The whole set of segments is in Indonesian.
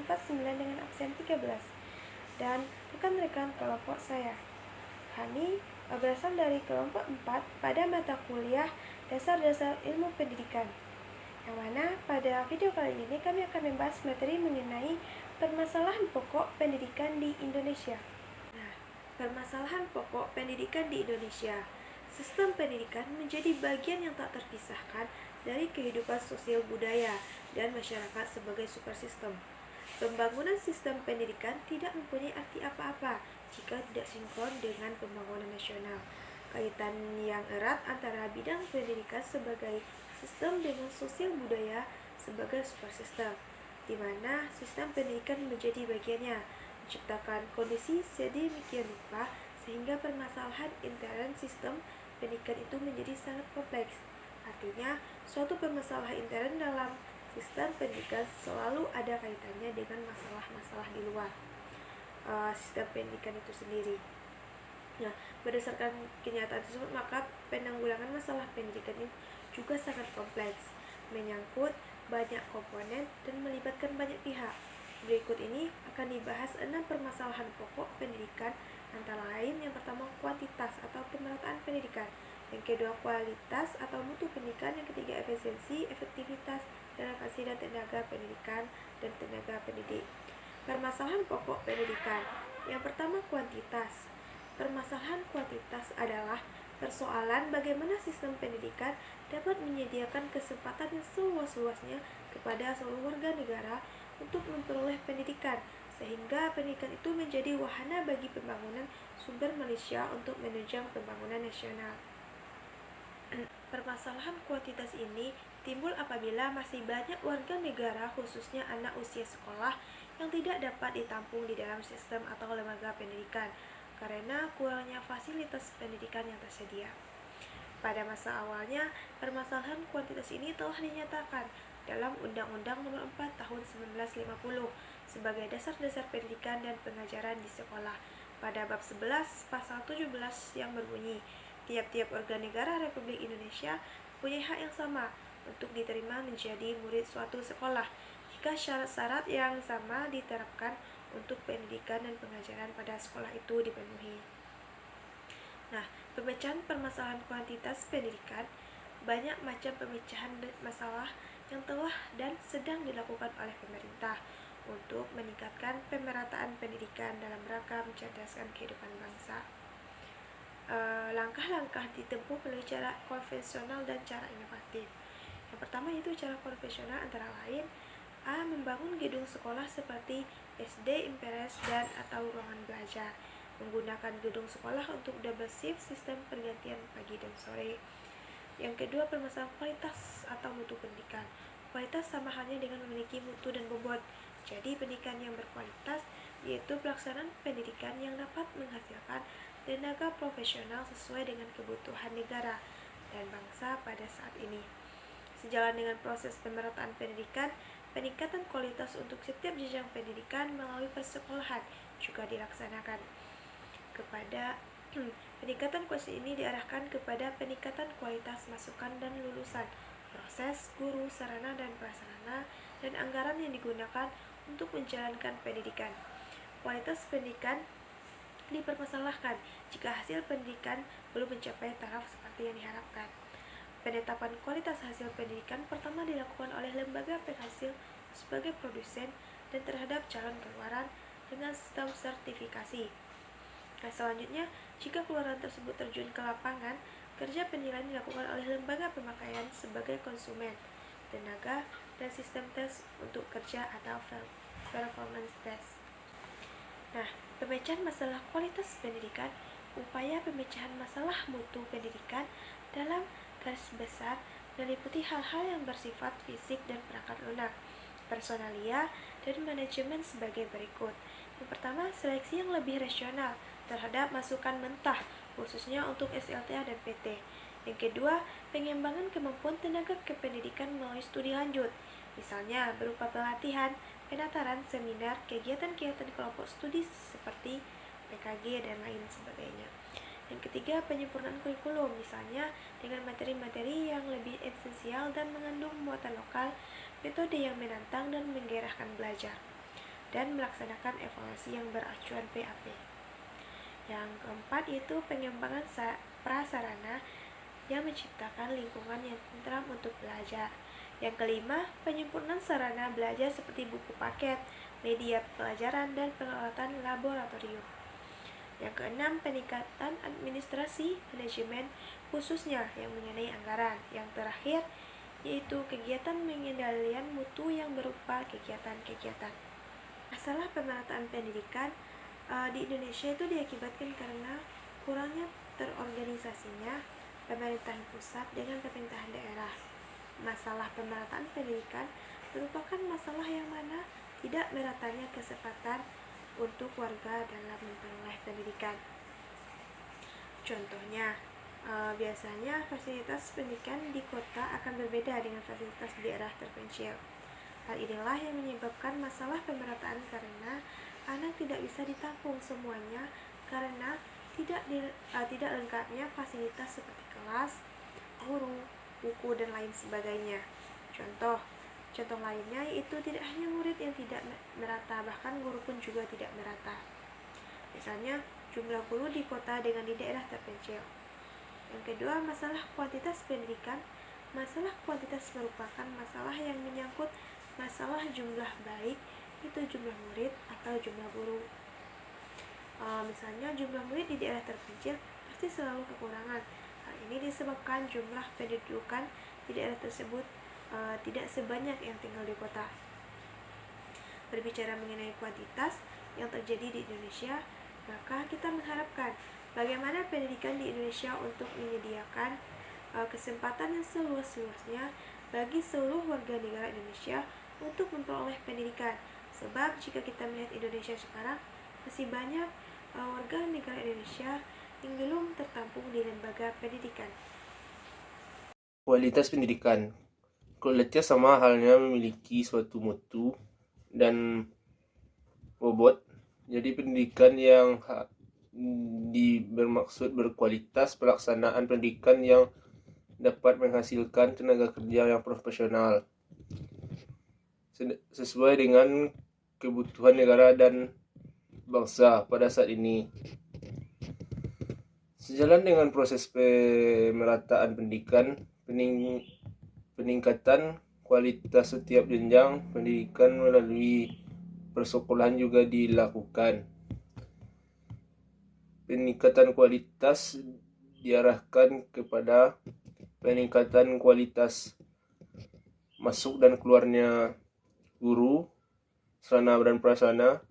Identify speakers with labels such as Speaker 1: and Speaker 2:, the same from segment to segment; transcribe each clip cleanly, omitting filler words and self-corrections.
Speaker 1: 2049 dengan absen 13. Dan rekan-rekan kelompok saya, kami berasal dari kelompok 4 pada mata kuliah Dasar-Dasar Ilmu Pendidikan, yang mana pada video kali ini kami akan membahas materi mengenai permasalahan pokok pendidikan di Indonesia. Nah, permasalahan pokok pendidikan di Indonesia. Sistem pendidikan menjadi bagian yang tak terpisahkan dari kehidupan sosial budaya dan masyarakat sebagai supersistem. Pembangunan sistem pendidikan tidak mempunyai arti apa-apa jika tidak sinkron dengan pembangunan nasional. Kaitan yang erat antara bidang pendidikan sebagai sistem dengan sosial budaya sebagai supersistem, di mana sistem pendidikan menjadi bagiannya, menciptakan kondisi sedemikian rupa sehingga permasalahan intern sistem pendidikan itu menjadi sangat kompleks. Artinya, suatu permasalahan intern dalam sistem pendidikan selalu ada kaitannya dengan masalah-masalah di luar sistem pendidikan itu sendiri. Nah, berdasarkan kenyataan tersebut, maka penanggulangan masalah pendidikan ini juga sangat kompleks, menyangkut banyak komponen dan melibatkan banyak pihak. Berikut ini akan dibahas 6 permasalahan pokok pendidikan, antara lain yang pertama kuantitas atau pemerataan pendidikan, yang kedua kualitas atau mutu pendidikan, yang ketiga efisiensi, efektivitas, relevansi dan tenaga pendidikan dan tenaga pendidik. Permasalahan pokok pendidikan. Yang pertama kuantitas. Permasalahan kuantitas adalah persoalan bagaimana sistem pendidikan dapat menyediakan kesempatan yang seluas-luasnya kepada seluruh warga negara untuk memperoleh pendidikan, sehingga pendidikan itu menjadi wahana bagi pembangunan sumber manusia untuk menunjang pembangunan nasional. Permasalahan kuantitas ini timbul apabila masih banyak warga negara, khususnya anak usia sekolah, yang tidak dapat ditampung di dalam sistem atau lembaga pendidikan karena kurangnya fasilitas pendidikan yang tersedia. Pada masa awalnya, permasalahan kuantitas ini telah dinyatakan dalam Undang-Undang Nomor 4 Tahun 1950 sebagai dasar-dasar pendidikan dan pengajaran di sekolah pada bab 11 pasal 17 yang berbunyi, tiap-tiap warga negara Republik Indonesia punya hak yang sama untuk diterima menjadi murid suatu sekolah jika syarat-syarat yang sama diterapkan untuk pendidikan dan pengajaran pada sekolah itu dipenuhi. Nah, pemecahan permasalahan kuantitas pendidikan. Banyak macam pemecahan masalah yang telah dan sedang dilakukan oleh pemerintah untuk meningkatkan pemerataan pendidikan dalam rangka mencerdaskan kehidupan bangsa. Langkah-langkah ditempuh melalui cara konvensional dan cara inovatif. Yang pertama yaitu cara konvensional antara lain A. Membangun gedung sekolah seperti SD, MPLS, dan atau ruangan belajar, menggunakan gedung sekolah untuk double shift sistem pergantian pagi dan sore. Yang kedua, permasalahan kualitas atau mutu pendidikan. Kualitas sama halnya dengan memiliki mutu dan bobot. Jadi pendidikan yang berkualitas yaitu pelaksanaan pendidikan yang dapat menghasilkan tenaga profesional sesuai dengan kebutuhan negara dan bangsa pada saat ini. Sejalan dengan proses pemerataan pendidikan, peningkatan kualitas untuk setiap jenjang pendidikan melalui persekolahan juga dilaksanakan. Peningkatan kualitas ini diarahkan kepada peningkatan kualitas masukan dan lulusan, proses, guru, sarana dan prasarana, dan anggaran yang digunakan untuk menjalankan pendidikan. Kualitas pendidikan dipermasalahkan jika hasil pendidikan belum mencapai taraf seperti yang diharapkan. Penetapan kualitas hasil pendidikan pertama dilakukan oleh lembaga penghasil sebagai produsen dan terhadap calon keluaran dengan sistem sertifikasi. Selanjutnya, jika keluaran tersebut terjun ke lapangan, kerja penilaian dilakukan oleh lembaga pemakaian sebagai konsumen, tenaga, dan sistem tes untuk kerja atau performance test. Nah, pemecahan masalah kualitas pendidikan. Upaya pemecahan masalah mutu pendidikan dalam garis besar meliputi hal-hal yang bersifat fisik dan perangkat lunak, personalia, dan manajemen sebagai berikut. Yang pertama, seleksi yang lebih rasional terhadap masukan mentah, khususnya untuk SLTA dan PT. Yang kedua, pengembangan kemampuan tenaga kependidikan melalui studi lanjut, misalnya berupa pelatihan, penataran, seminar, kegiatan-kegiatan kelompok studi seperti PKG dan lain sebagainya. Yang ketiga, penyempurnaan kurikulum, misalnya dengan materi-materi yang lebih esensial dan mengandung muatan lokal, metode yang menantang dan menggairahkan belajar. dan melaksanakan evaluasi yang beracuan PAP. Yang keempat yaitu pengembangan prasarana yang menciptakan lingkungan yang tentram untuk belajar. Yang kelima, penyempurnaan sarana belajar seperti buku paket, media pelajaran, dan peralatan laboratorium. Yang keenam, peningkatan administrasi manajemen khususnya yang mengenai anggaran. Yang terakhir, yaitu kegiatan pengendalian mutu yang berupa kegiatan-kegiatan. Masalah pemerataan pendidikan di Indonesia itu diakibatkan karena kurangnya terorganisasinya pemerintahan pusat dengan pemerintahan daerah. Masalah pemerataan pendidikan merupakan masalah yang mana tidak meratanya kesempatan untuk warga dalam memperoleh pendidikan. Contohnya, biasanya fasilitas pendidikan di kota akan berbeda dengan fasilitas di daerah terpencil. Hal inilah yang menyebabkan masalah pemerataan karena anak tidak bisa ditampung semuanya karena tidak lengkapnya fasilitas seperti kelas, guru, buku, dan lain sebagainya. Contoh lainnya yaitu tidak hanya murid yang tidak merata, bahkan guru pun juga tidak merata. Misalnya, jumlah guru di kota dengan di daerah terpencil. Yang kedua, masalah kuantitas pendidikan. Masalah kuantitas merupakan masalah yang menyangkut masalah jumlah baik, itu jumlah murid atau jumlah guru. Misalnya, jumlah murid di daerah terpencil pasti selalu kekurangan. Hal ini disebabkan jumlah pendudukan di daerah tersebut tidak sebanyak yang tinggal di kota. Berbicara mengenai kuantitas yang terjadi di Indonesia, maka kita mengharapkan bagaimana pendidikan di Indonesia untuk menyediakan kesempatan yang seluas-luasnya bagi seluruh warga negara Indonesia untuk memperoleh pendidikan. Sebab jika kita melihat Indonesia sekarang, masih banyak warga negara Indonesia yang belum tertampung di lembaga pendidikan.
Speaker 2: Kualitas pendidikan. Kualitas sama halnya memiliki suatu mutu dan bobot. Jadi pendidikan yang bermaksud berkualitas, pelaksanaan pendidikan yang dapat menghasilkan tenaga kerja yang profesional sesuai dengan kebutuhan negara dan bangsa pada saat ini. Sejalan dengan proses pemerataan pendidikan, peningkatan kualitas setiap jenjang pendidikan melalui persekolahan juga dilakukan. Peningkatan kualitas diarahkan kepada peningkatan kualitas masuk dan keluarnya guru, sarana dan prasarana,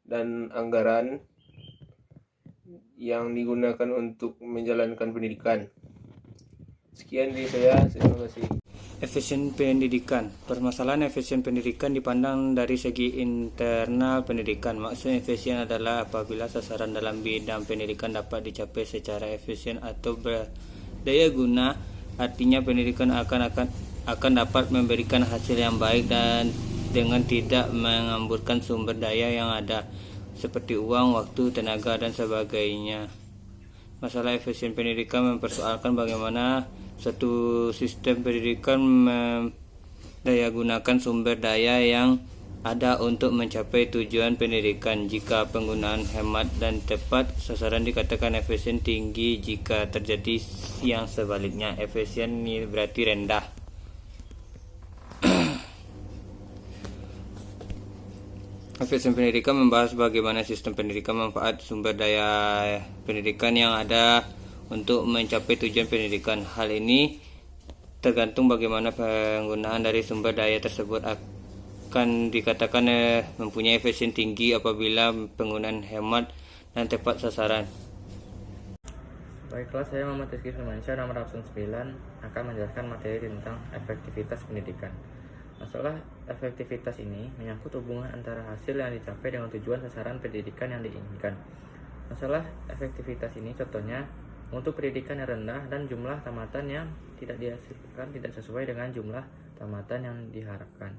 Speaker 2: dan anggaran yang digunakan untuk menjalankan pendidikan. Sekian dari saya, terima kasih.
Speaker 3: Efisien pendidikan. Permasalahan efisien pendidikan dipandang dari segi internal pendidikan. Maksud efisien adalah apabila sasaran dalam bidang pendidikan dapat dicapai secara efisien atau berdaya guna. Artinya pendidikan akan dapat memberikan hasil yang baik dan dengan tidak mengamburkan sumber daya yang ada seperti uang, waktu, tenaga, dan sebagainya. Masalah efisien pendidikan mempersoalkan bagaimana suatu sistem pendidikan mendayagunakan sumber daya yang ada untuk mencapai tujuan pendidikan. Jika penggunaan hemat dan tepat sasaran dikatakan efisien tinggi, jika terjadi yang sebaliknya efisien ini berarti rendah. Efisien pendidikan membahas bagaimana sistem pendidikan manfaat sumber daya pendidikan yang ada untuk mencapai tujuan pendidikan. Hal ini tergantung bagaimana penggunaan dari sumber daya tersebut akan dikatakan mempunyai efisien tinggi apabila penggunaan hemat dan tepat sasaran.
Speaker 4: Baiklah, saya Muhammad Rizky Firmansyah, nomor absen 9, akan menjelaskan materi tentang efektivitas pendidikan. Masalah efektivitas ini menyangkut hubungan antara hasil yang dicapai dengan tujuan sasaran pendidikan yang diinginkan. Masalah efektivitas ini contohnya untuk pendidikan yang rendah dan jumlah tamatan yang tidak dihasilkan tidak sesuai dengan jumlah tamatan yang diharapkan.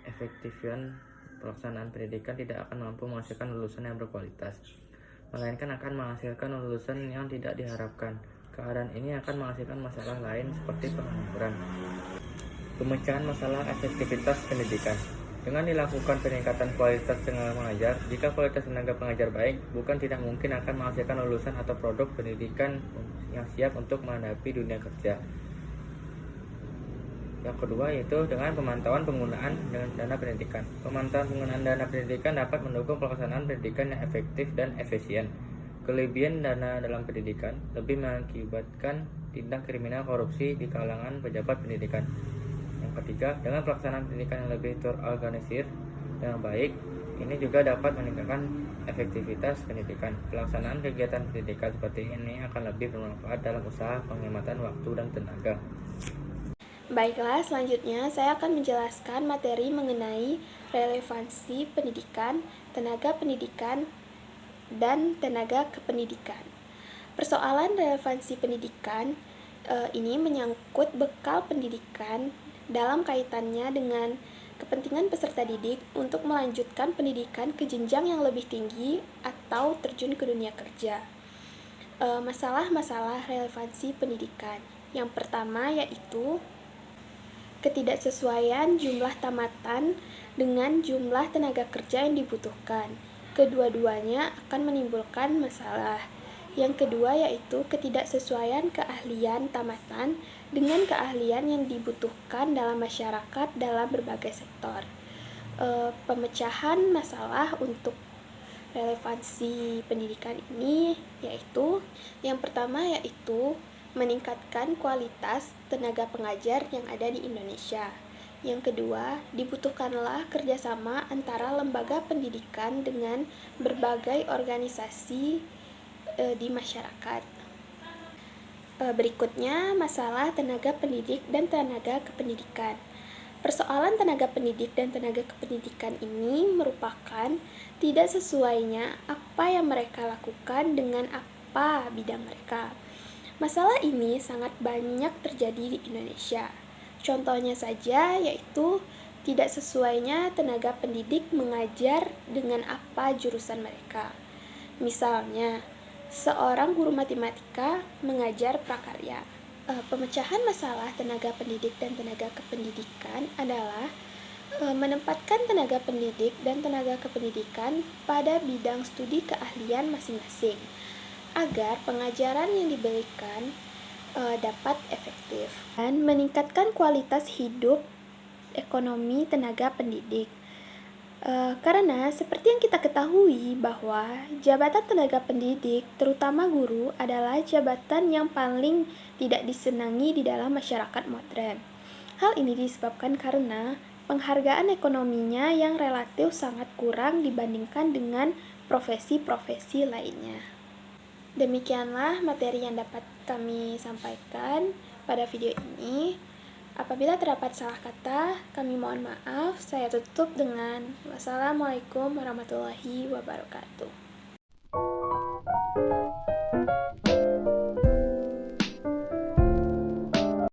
Speaker 4: Efektifan pelaksanaan pendidikan tidak akan mampu menghasilkan lulusan yang berkualitas, melainkan akan menghasilkan lulusan yang tidak diharapkan. Keadaan ini akan menghasilkan masalah lain seperti pengangguran. Pemecahan masalah efektivitas pendidikan. Dengan dilakukan peningkatan kualitas tenaga pengajar, jika kualitas tenaga pengajar baik, bukan tidak mungkin akan menghasilkan lulusan atau produk pendidikan yang siap untuk menghadapi dunia kerja. Yang kedua yaitu dengan pemantauan penggunaan dana pendidikan. Pemantauan penggunaan dana pendidikan dapat mendukung pelaksanaan pendidikan yang efektif dan efisien. Kelebihan dana dalam pendidikan lebih mengakibatkan tindak kriminal korupsi di kalangan pejabat pendidikan. Yang ketiga, dengan pelaksanaan pendidikan yang lebih terorganisir dengan baik, ini juga dapat meningkatkan efektivitas pendidikan. Pelaksanaan kegiatan pendidikan seperti ini akan lebih bermanfaat dalam usaha penghematan waktu dan tenaga.
Speaker 1: Baiklah, selanjutnya saya akan menjelaskan materi mengenai relevansi pendidikan, dan tenaga kependidikan. Persoalan relevansi pendidikan ini menyangkut bekal pendidikan dalam kaitannya dengan kepentingan peserta didik untuk melanjutkan pendidikan ke jenjang yang lebih tinggi atau terjun ke dunia kerja. Masalah-masalah relevansi pendidikan. Yang pertama yaitu ketidaksesuaian jumlah tamatan dengan jumlah tenaga kerja yang dibutuhkan. Kedua-duanya akan menimbulkan masalah. Yang kedua yaitu ketidaksesuaian keahlian tamatan dengan keahlian yang dibutuhkan dalam masyarakat dalam berbagai sektor. Pemecahan masalah untuk relevansi pendidikan ini yaitu yang pertama yaitu meningkatkan kualitas tenaga pengajar yang ada di Indonesia. Yang kedua, dibutuhkanlah kerjasama antara lembaga pendidikan dengan berbagai organisasi di masyarakat. Berikutnya, masalah tenaga pendidik dan tenaga kependidikan. Persoalan tenaga pendidik dan tenaga kependidikan ini merupakan tidak sesuainya apa yang mereka lakukan dengan apa bidang mereka. Masalah ini sangat banyak terjadi di Indonesia. Contohnya saja yaitu tidak sesuainya tenaga pendidik mengajar dengan apa jurusan mereka. Misalnya, seorang guru matematika mengajar prakarya. Pemecahan masalah tenaga pendidik dan tenaga kependidikan adalah menempatkan tenaga pendidik dan tenaga kependidikan pada bidang studi keahlian masing-masing agar pengajaran yang diberikan dapat efektif dan meningkatkan kualitas hidup ekonomi tenaga pendidik. Karena seperti yang kita ketahui bahwa jabatan tenaga pendidik, terutama guru, adalah jabatan yang paling tidak disenangi di dalam masyarakat modern. Hal ini disebabkan karena penghargaan ekonominya yang relatif sangat kurang dibandingkan dengan profesi-profesi lainnya. Demikianlah materi yang dapat kami sampaikan pada video ini. Apabila terdapat salah kata, kami mohon maaf. Saya tutup dengan wassalamualaikum warahmatullahi wabarakatuh.